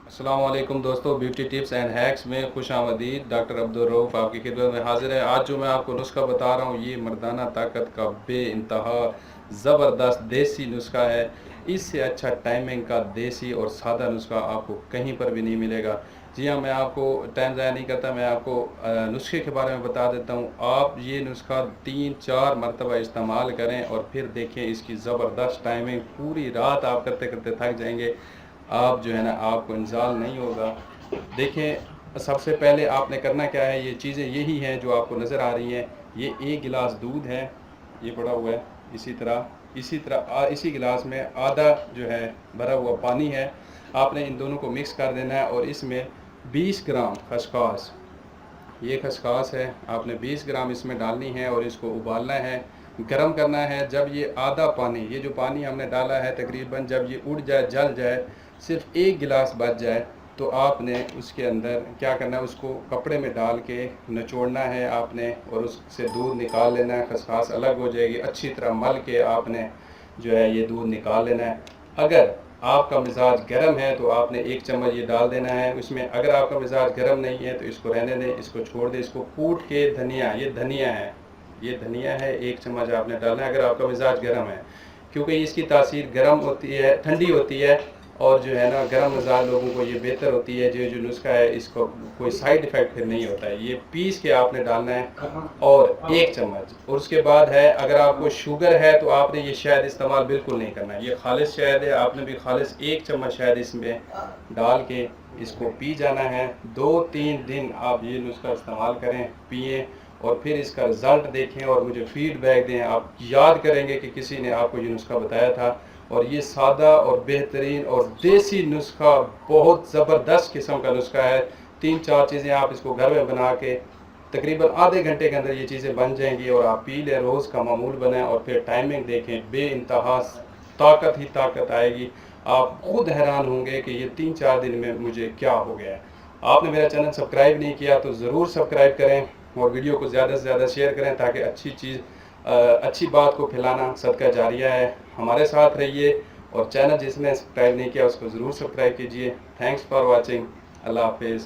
अस्सलाम वालेकुम दोस्तों, ब्यूटी टिप्स एंड हैक्स में खुश आमदीद। डॉक्टर अब्दुल रऊफ़ आपकी खिदमत में हाजिर है। आज जो मैं आपको नुस्खा बता रहा हूँ ये मर्दाना ताकत का बेइंतहा ज़बरदस्त देसी नुस्खा है। इससे अच्छा टाइमिंग का देसी और सादा नुस्खा आपको कहीं पर भी नहीं मिलेगा। जी हाँ, मैं आपको टाइम ज़ाया नहीं करता, मैं आपको नुस्खे के बारे में बता देता हूँ। आप ये नुस्खा 3-4 मरतबा इस्तेमाल करें और फिर देखें इसकी ज़बरदस्त टाइमिंग। पूरी रात आप करते करते थक जाएंगे, आप जो है ना आपको इंजाल नहीं होगा। देखें, सबसे पहले आपने करना क्या है, ये चीज़ें यही हैं जो आपको नज़र आ रही हैं। ये 1 गिलास दूध है, ये पड़ा हुआ है। इसी गिलास में आधा जो है भरा हुआ पानी है। आपने इन दोनों को मिक्स कर देना है और इसमें 20 ग्राम खसखस, ये खसखस है, आपने 20 ग्राम इसमें डालनी है और इसको उबालना है, गरम करना है। जब ये आधा पानी, ये जो पानी हमने डाला है तकरीबन, जब ये उड़ जाए, जल जाए, सिर्फ 1 गिलास बच जाए, तो आपने उसके अंदर क्या करना है, उसको कपड़े में डाल के निचोड़ना है आपने और उससे दूध निकाल लेना है। खसखस अलग हो जाएगी। अच्छी तरह मल के आपने जो है ये दूध निकाल लेना है। अगर आपका मिजाज गर्म है तो आपने 1 चम्मच ये डाल देना है उसमें। अगर आपका मिजाज गर्म नहीं है तो इसको रहने दें, इसको छोड़ दें। इसको कूट के धनिया, ये धनिया है, ये धनिया है, 1 चम्मच आपने डालना है अगर आपका मिजाज गर्म है, क्योंकि इसकी तासीर गर्म होती है, ठंडी होती है। और जो है ना, गर्म मिजाज लोगों को ये बेहतर होती है। जो नुस्खा है इसको कोई साइड इफ़ेक्ट फिर नहीं होता है। ये पीस के आपने डालना है और 1 चम्मच। और उसके बाद है, अगर आपको शुगर है तो आपने ये शहद इस्तेमाल बिल्कुल नहीं करना है। ये खालिश शहद है, आपने भी खालिश 1 चम्मच शहद इसमें डाल के इसको पी जाना है। 2-3 दिन आप ये नुस्खा इस्तेमाल करें, पिएँ और फिर इसका रिज़ल्ट देखें और मुझे फ़ीडबैक दें। आप याद करेंगे कि किसी ने आपको ये नुस्खा बताया था। और ये सादा और बेहतरीन और देसी नुस्खा, बहुत ज़बरदस्त किस्म का नुस्खा है। 3-4 चीज़ें आप इसको घर में बना के तकरीबन आधे घंटे के अंदर ये चीज़ें बन जाएंगी और आप पी लें, रोज़ का मामूल बनाएं और फिर टाइमिंग देखें, बेइंतहा ताकत ही ताकत आएगी। आप खुद हैरान होंगे कि ये 3-4 दिन में मुझे क्या हो गया है। आपने मेरा चैनल सब्सक्राइब नहीं किया तो ज़रूर सब्सक्राइब करें और वीडियो को ज़्यादा से ज़्यादा शेयर करें, ताकि अच्छी बात को फैलाना सदका जारिया है। हमारे साथ रहिए और चैनल जिसने सब्सक्राइब नहीं किया उसको ज़रूर सब्सक्राइब कीजिए। Thanks for watching. अल्लाह हाफिज़।